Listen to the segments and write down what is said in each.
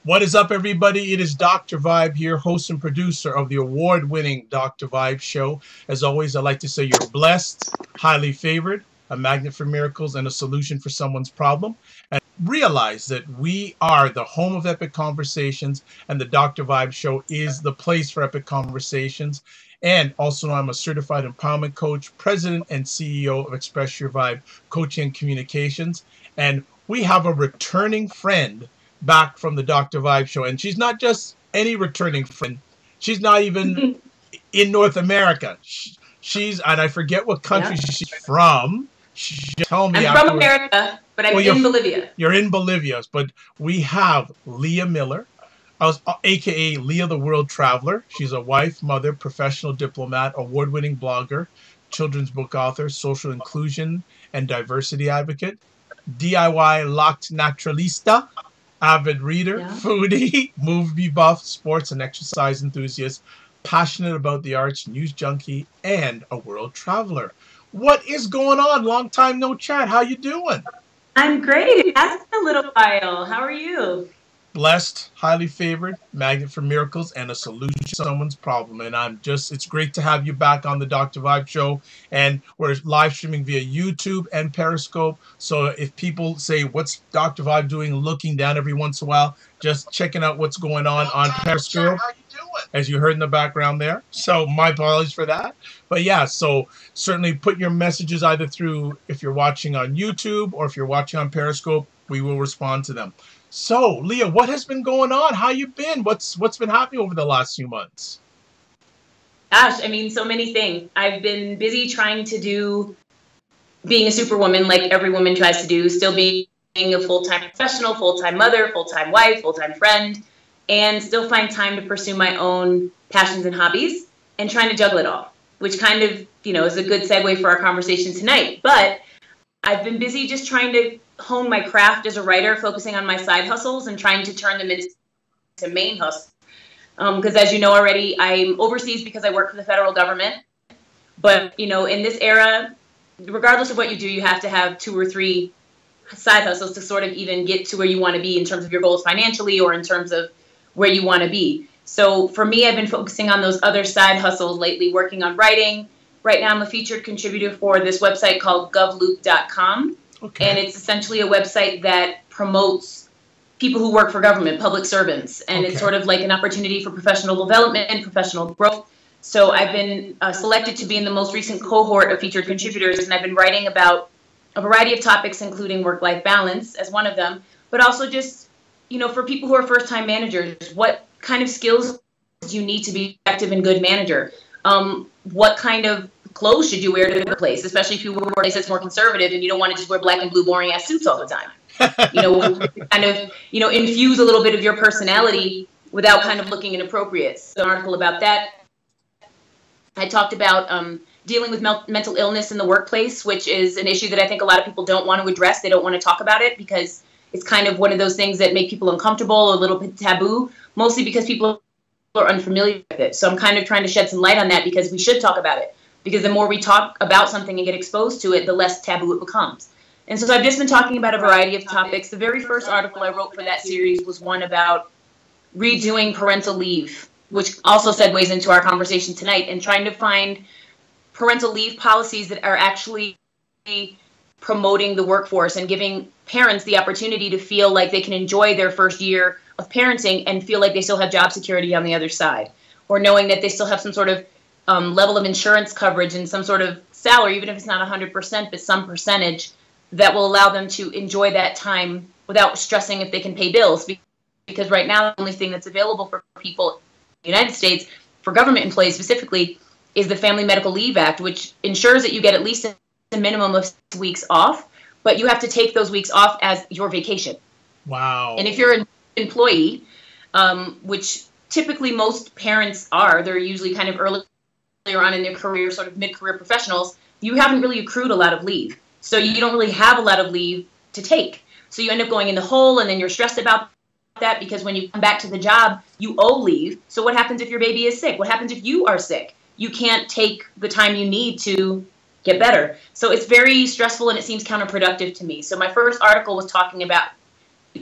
What is up, everybody? It is Dr. Vibe here, host and producer of the award-winning Dr. Vibe show. As always, I'd like to say you're blessed, highly favored, a magnet for miracles, and a solution for someone's problem. And realize that we are the home of epic conversations, and the Dr. Vibe show is the place for epic conversations. And also, I'm a certified empowerment coach, president and CEO of Express Your Vibe Coaching and Communications. And we have a returning friend back from the Dr. Vibe show. And she's not just any returning friend. She's not even in North America. She's, and I forget what country she's from. Tell me. I'm from America, but I'm in Bolivia. You're in Bolivia, but we have Lia Miller, aka Lia the World Traveler. She's a wife, mother, professional diplomat, award-winning blogger, children's book author, social inclusion and diversity advocate, DIY locked naturalista, avid reader, foodie, movie buff, sports and exercise enthusiast, passionate about the arts, news junkie, and a world traveler. What is going on? Long time no chat. How you doing? I'm great. It has been a little while. How are you? Blessed, highly favored, magnet for miracles, and a solution to someone's problem. And it's great to have you back on the Dr. Vibe show. And we're live streaming via YouTube and Periscope. So if people say, what's Dr. Vibe doing, looking down every once in a while, just checking out what's going on Periscope, as you heard in the background there. So my apologies for that. But yeah, so certainly put your messages either through, if you're watching on YouTube or if you're watching on Periscope, we will respond to them. So, Lia, what has been going on? How you been? What's been happening over the last few months? Gosh, I mean, so many things. I've been busy trying to do being a superwoman like every woman tries to do, still being a full-time professional, full-time mother, full-time wife, full-time friend, and still find time to pursue my own passions and hobbies and trying to juggle it all, which kind of, is a good segue for our conversation tonight. But I've been busy just trying to hone my craft as a writer, focusing on my side hustles and trying to turn them into main hustles. Because as you know already, I'm overseas because I work for the federal government. But, in this era, regardless of what you do, you have to have 2 or 3 side hustles to sort of even get to where you want to be in terms of your goals financially or in terms of where you want to be. So for me, I've been focusing on those other side hustles lately, working on writing. Right now, I'm a featured contributor for this website called govloop.com. Okay. And it's essentially a website that promotes people who work for government, public servants. And it's sort of like an opportunity for professional development and professional growth. So I've been selected to be in the most recent cohort of featured contributors. And I've been writing about a variety of topics, including work-life balance as one of them. But also just, for people who are first-time managers, what kind of skills do you need to be an effective and good manager? What kind of clothes should you wear to the workplace, especially if you work in a place that's more conservative and you don't want to just wear black and blue boring ass suits all the time. Kind of, infuse a little bit of your personality without kind of looking inappropriate. So an article about that. I talked about dealing with mental illness in the workplace, which is an issue that I think a lot of people don't want to address. They don't want to talk about it because it's kind of one of those things that make people uncomfortable, a little bit taboo, mostly because people are unfamiliar with it. So I'm kind of trying to shed some light on that because we should talk about it. Because the more we talk about something and get exposed to it, the less taboo it becomes. And so I've just been talking about a variety of topics. The very first article I wrote for that series was one about redoing parental leave, which also segues into our conversation tonight, and trying to find parental leave policies that are actually promoting the workforce and giving parents the opportunity to feel like they can enjoy their first year of parenting and feel like they still have job security on the other side, or knowing that they still have some sort of level of insurance coverage and some sort of salary, even if it's not 100%, but some percentage that will allow them to enjoy that time without stressing if they can pay bills. Because right now, the only thing that's available for people in the United States, for government employees specifically, is the Family Medical Leave Act, which ensures that you get at least a minimum of 6 weeks off, but you have to take those weeks off as your vacation. Wow. And if you're an employee, which typically most parents are, they're usually kind of earlier on in their career, sort of mid-career professionals, you haven't really accrued a lot of leave. So you don't really have a lot of leave to take. So you end up going in the hole, and then you're stressed about that because when you come back to the job, you owe leave. So what happens if your baby is sick? What happens if you are sick? You can't take the time you need to get better. So it's very stressful, and it seems counterproductive to me. So my first article was talking about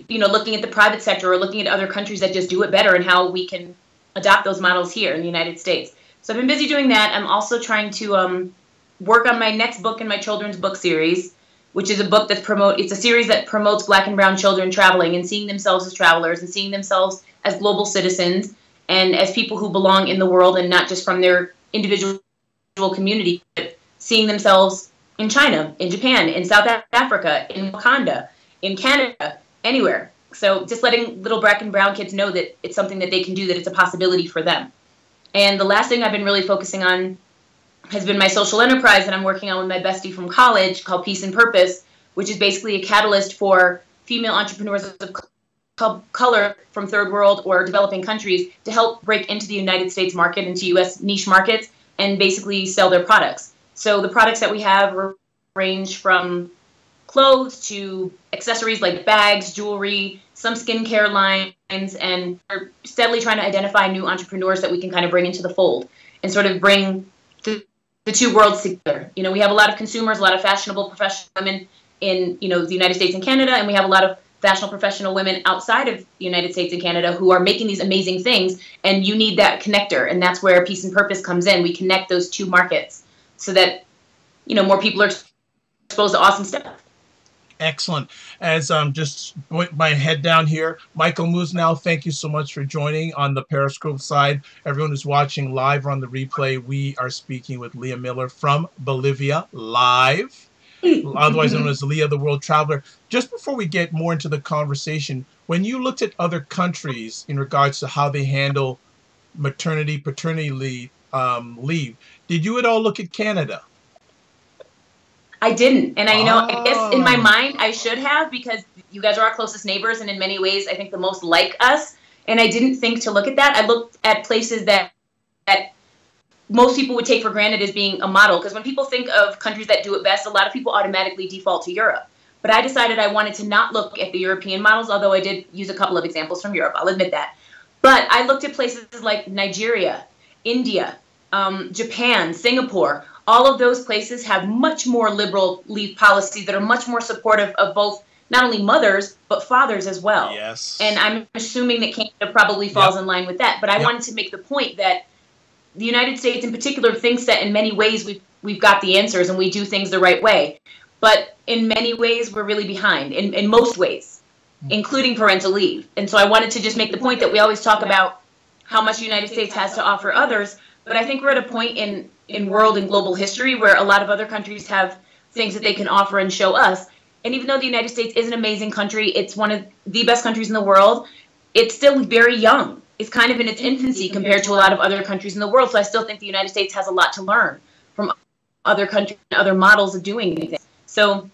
looking at the private sector or looking at other countries that just do it better and how we can adopt those models here in the United States. So I've been busy doing that. I'm also trying to work on my next book in my children's book series, which is a book it's a series that promotes Black and brown children traveling and seeing themselves as travelers and seeing themselves as global citizens and as people who belong in the world and not just from their individual community, but seeing themselves in China, in Japan, in South Africa, in Wakanda, in Canada, anywhere. So just letting little Black and brown kids know that it's something that they can do, that it's a possibility for them. And the last thing I've been really focusing on has been my social enterprise that I'm working on with my bestie from college called Peace and Purpose, which is basically a catalyst for female entrepreneurs of color from third world or developing countries to help break into the United States market, into U.S. niche markets, and basically sell their products. So the products that we have range from clothes to accessories like bags, jewelry, some skincare lines, and we're steadily trying to identify new entrepreneurs that we can kind of bring into the fold and sort of bring the two worlds together. We have a lot of consumers, a lot of fashionable professional women in, the United States and Canada, and we have a lot of fashionable professional women outside of the United States and Canada who are making these amazing things, and you need that connector, and that's where Peace and Purpose comes in. We connect those two markets so that, more people are exposed to awesome stuff. Excellent. As just put my head down here, Michael Musnow, thank you so much for joining on the Periscope side. Everyone who's watching live or on the replay, we are speaking with Lia Miller from Bolivia live, otherwise known as Lia the World Traveler. Just before we get more into the conversation, when you looked at other countries in regards to how they handle maternity, paternity leave, did you at all look at Canada? I didn't. And I guess in my mind I should have, because you guys are our closest neighbors and in many ways I think the most like us. And I didn't think to look at that. I looked at places that most people would take for granted as being a model. Because when people think of countries that do it best, a lot of people automatically default to Europe. But I decided I wanted to not look at the European models, although I did use a couple of examples from Europe. I'll admit that. But I looked at places like Nigeria, India, Japan, Singapore. All of those places have much more liberal leave policies that are much more supportive of both not only mothers, but fathers as well. Yes. And I'm assuming that Canada probably falls in line with that. But I wanted to make the point that the United States in particular thinks that in many ways we've got the answers and we do things the right way. But in many ways, we're really behind, in most ways, including parental leave. And so I wanted to just make the point that we always talk about how much the United States has to offer others. But I think we're at a point in world and global history where a lot of other countries have things that they can offer and show us. And even though the United States is an amazing country, it's one of the best countries in the world, it's still very young. It's kind of in its infancy compared to a lot of other countries in the world. So I still think the United States has a lot to learn from other countries and other models of doing things. So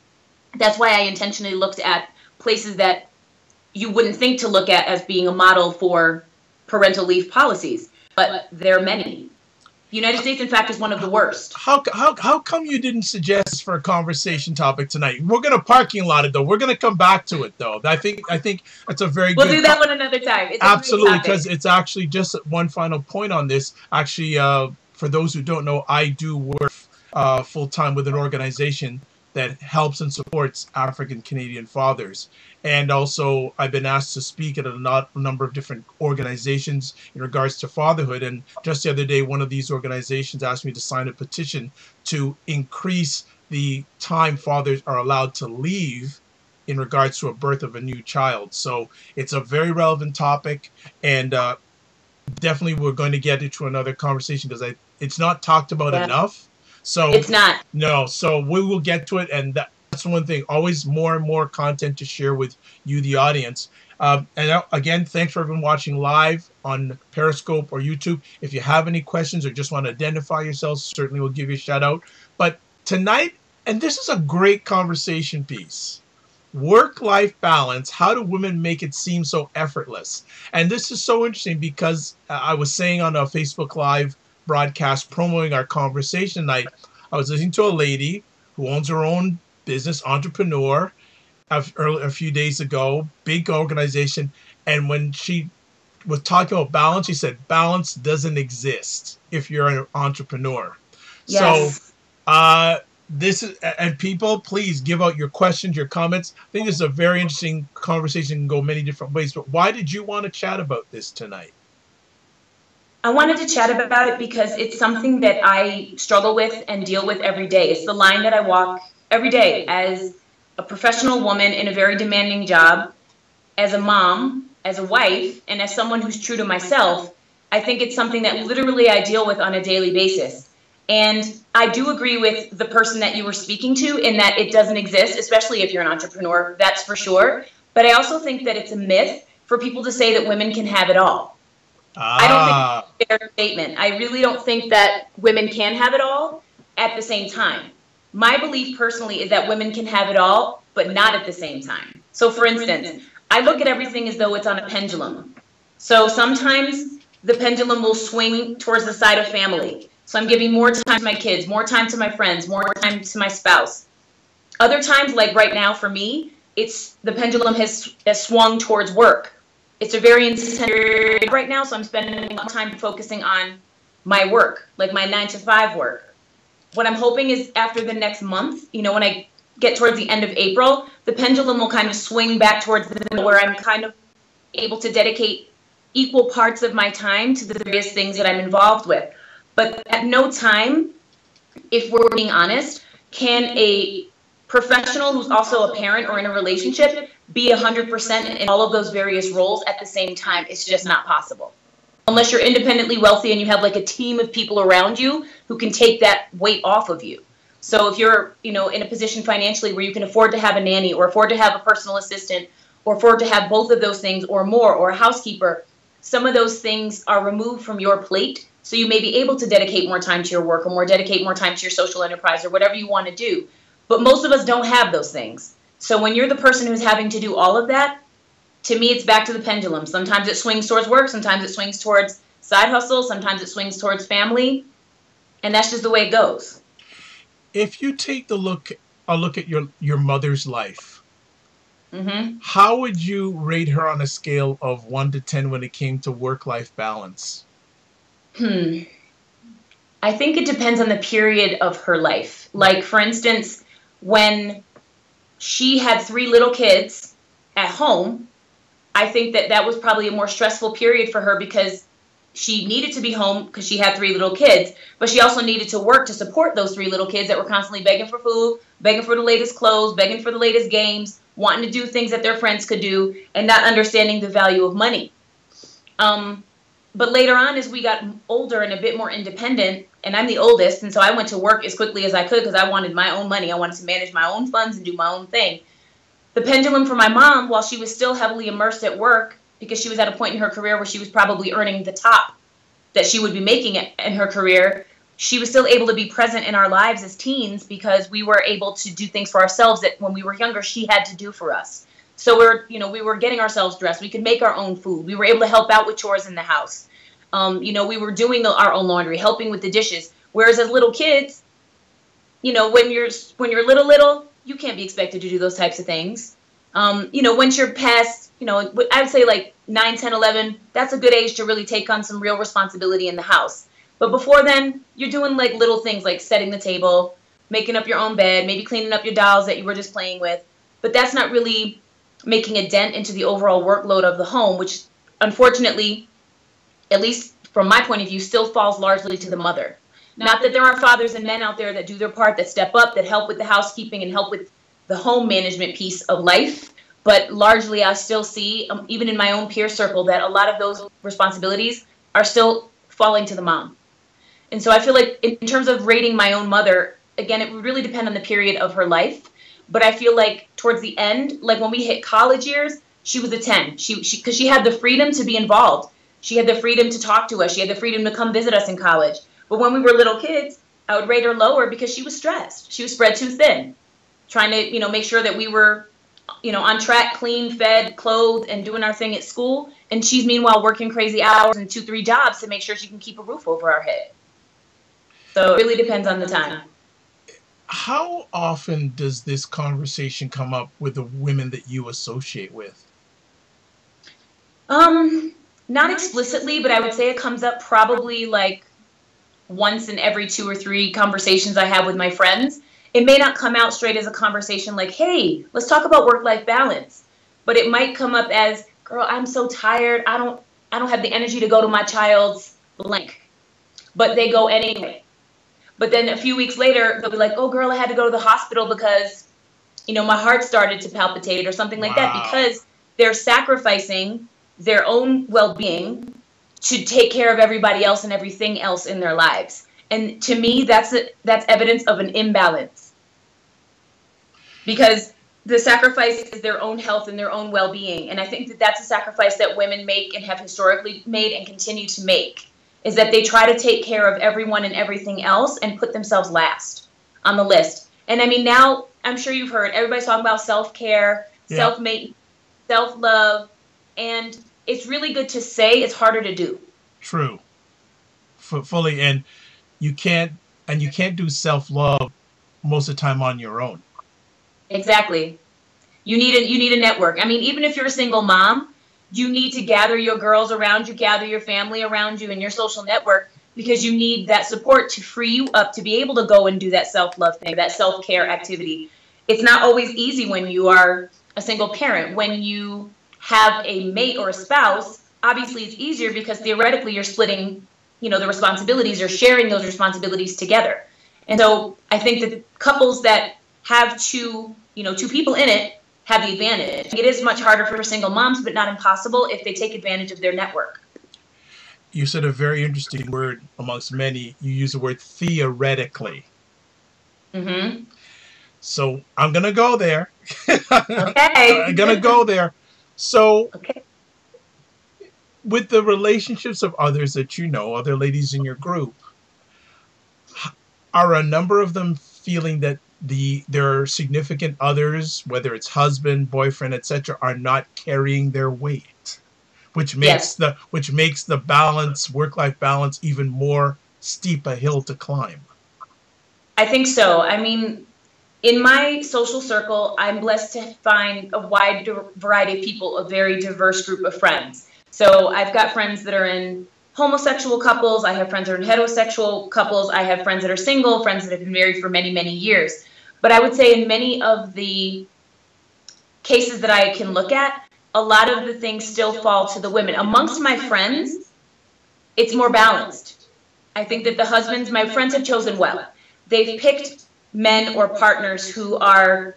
that's why I intentionally looked at places that you wouldn't think to look at as being a model for parental leave policies, but there are many. The United States, in fact, is one of the worst. How come you didn't suggest for a conversation topic tonight? We're going to parking lot it, though. We're going to come back to it, though. I think that's a very good... We'll do that one another time. It's absolutely, because it's actually just one final point on this. Actually, for those who don't know, I do work full-time with an organization that helps and supports African Canadian fathers. And also, I've been asked to speak at a number of different organizations in regards to fatherhood. And just the other day, one of these organizations asked me to sign a petition to increase the time fathers are allowed to leave in regards to a birth of a new child. So it's a very relevant topic, and definitely we're going to get into another conversation because it's not talked about enough. So it's not. No, so we will get to it, and that's one thing. Always more and more content to share with you, the audience. And again, thanks for everyone watching live on Periscope or YouTube. If you have any questions or just want to identify yourselves, certainly we'll give you a shout out. But tonight, and this is a great conversation piece, work-life balance. How do women make it seem so effortless? And this is so interesting because I was saying on a Facebook Live broadcast promoting our conversation tonight, I was listening to a lady who owns her own business, entrepreneur, a few days ago, big organization, and when she was talking about balance, she said balance doesn't exist if you're an entrepreneur. Yes. So This is, and people, please give out your questions, your comments. I think this is a very interesting conversation, can go many different ways. But why did you want to chat about this tonight? I wanted to chat about it because it's something that I struggle with and deal with every day. It's the line that I walk every day as a professional woman in a very demanding job, as a mom, as a wife, and as someone who's true to myself. I think it's something that literally I deal with on a daily basis. And I do agree with the person that you were speaking to in that it doesn't exist, especially if you're an entrepreneur, that's for sure. But I also think that it's a myth for people to say that women can have it all. I don't think it's a fair statement. I really don't think that women can have it all at the same time. My belief personally is that women can have it all, but not at the same time. So for instance, I look at everything as though it's on a pendulum. So sometimes the pendulum will swing towards the side of family. So I'm giving more time to my kids, more time to my friends, more time to my spouse. Other times, like right now for me, it's the pendulum has swung towards work. It's a very intense period right now, so I'm spending a lot of time focusing on my work, like my 9-to-5 work. What I'm hoping is after the next month, when I get towards the end of April, the pendulum will kind of swing back towards the middle where I'm kind of able to dedicate equal parts of my time to the various things that I'm involved with. But at no time, if we're being honest, can a professional who's also a parent or in a relationship be 100% in all of those various roles at the same time. It's just not possible. Unless you're independently wealthy and you have like a team of people around you who can take that weight off of you. So if you're, in a position financially where you can afford to have a nanny or afford to have a personal assistant or afford to have both of those things or more, or a housekeeper, some of those things are removed from your plate. So you may be able to dedicate more time to your work or dedicate more time to your social enterprise or whatever you want to do. But most of us don't have those things. So when you're the person who's having to do all of that, to me, it's back to the pendulum. Sometimes it swings towards work. Sometimes it swings towards side hustle. Sometimes it swings towards family. And that's just the way it goes. If you take a look at your mother's life, mm-hmm. How would you rate her on a scale of 1 to 10 when it came to work-life balance? I think it depends on the period of her life. Like, for instance, when she had 3 little kids at home, I think that was probably a more stressful period for her because she needed to be home because she had 3 little kids, but she also needed to work to support those 3 little kids that were constantly begging for food, begging for the latest clothes, begging for the latest games, wanting to do things that their friends could do, and not understanding the value of money. But later on, as we got older and a bit more independent, and I'm the oldest, and so I went to work as quickly as I could because I wanted my own money. I wanted to manage my own funds and do my own thing. The pendulum for my mom, while she was still heavily immersed at work, because she was at a point in her career where she was probably earning the top that she would be making in her career, she was still able to be present in our lives as teens because we were able to do things for ourselves that when we were younger, she had to do for us. So we were getting ourselves dressed. We could make our own food. We were able to help out with chores in the house. We were doing our own laundry, helping with the dishes. Whereas as little kids, when you're little, you can't be expected to do those types of things. Once you're past, I would say like 9, 10, 11, that's a good age to really take on some real responsibility in the house. But before then, you're doing like little things like setting the table, making up your own bed, maybe cleaning up your dolls that you were just playing with. But that's not really making a dent into the overall workload of the home, which unfortunately, at least from my point of view, still falls largely to the mother. Not that there aren't fathers and men out there that do their part, that step up, that help with the housekeeping and help with the home management piece of life. But largely, I still see, even in my own peer circle, that a lot of those responsibilities are still falling to the mom. And so I feel like in terms of rating my own mother, again, it would really depend on the period of her life. But I feel like towards the end, like when we hit college years, she was a 10. Because she had the freedom to be involved. She had the freedom to talk to us. She had the freedom to come visit us in college. But when we were little kids, I would rate her lower because she was stressed. She was spread too thin, trying to, make sure that we were, on track, clean, fed, clothed, and doing our thing at school. And she's meanwhile working crazy hours and 2, 3 jobs to make sure she can keep a roof over our head. So it really depends on the time. How often does this conversation come up with the women that you associate with? Not explicitly, but I would say it comes up probably like once in every 2 or 3 conversations I have with my friends. It may not come out straight as a conversation like, hey, let's talk about work-life balance. But it might come up as, girl, I'm so tired. I don't have the energy to go to my child's blank. But they go anyway. But then a few weeks later, they'll be like, oh, girl, I had to go to the hospital because, you know, my heart started to palpitate or something like that, because they're sacrificing their own well-being to take care of everybody else and everything else in their lives. And to me, that's evidence of an imbalance. Because the sacrifice is their own health and their own well-being. And I think that that's a sacrifice that women make and have historically made and continue to make, is that they try to take care of everyone and everything else and put themselves last on the list. And I mean, now I'm sure you've heard everybody's talking about self-care, self-maintenance, self-love, and it's really good to say, it's harder to do. True. Fully. And you can't do self-love most of the time on your own. Exactly. You need a network. I mean, even if you're a single mom, you need to gather your girls around you, gather your family around you and your social network, because you need that support to free you up to be able to go and do that self-love thing, that self-care activity. It's not always easy when you are a single parent. When you have a mate or a spouse, obviously it's easier because theoretically you're splitting, you know, the responsibilities, or sharing those responsibilities together. And so I think that couples that have two people in it have the advantage. It is much harder for single moms, but not impossible if they take advantage of their network. You said a very interesting word amongst many. You use the word theoretically. Mm-hmm. So I'm going to go there. Okay. I'm going to go there. So with the relationships of others that you know, other ladies in your group, are a number of them feeling that their significant others, whether it's husband, boyfriend, etc., are not carrying their weight, which makes the balance, work-life balance, even more steep a hill to climb? I think so. I mean, in my social circle, I'm blessed to find a wide variety of people, a very diverse group of friends. So I've got friends that are in homosexual couples. I have friends that are in heterosexual couples. I have friends that are single, friends that have been married for many, many years. But I would say in many of the cases that I can look at, a lot of the things still fall to the women. Amongst my friends, it's more balanced. I think that my friends have chosen well. They've picked men or partners who are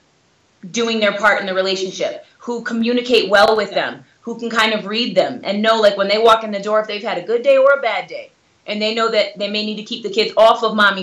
doing their part in the relationship, who communicate well with them, who can kind of read them and know, like, when they walk in the door, if they've had a good day or a bad day. And they know that they may need to keep the kids off of mommy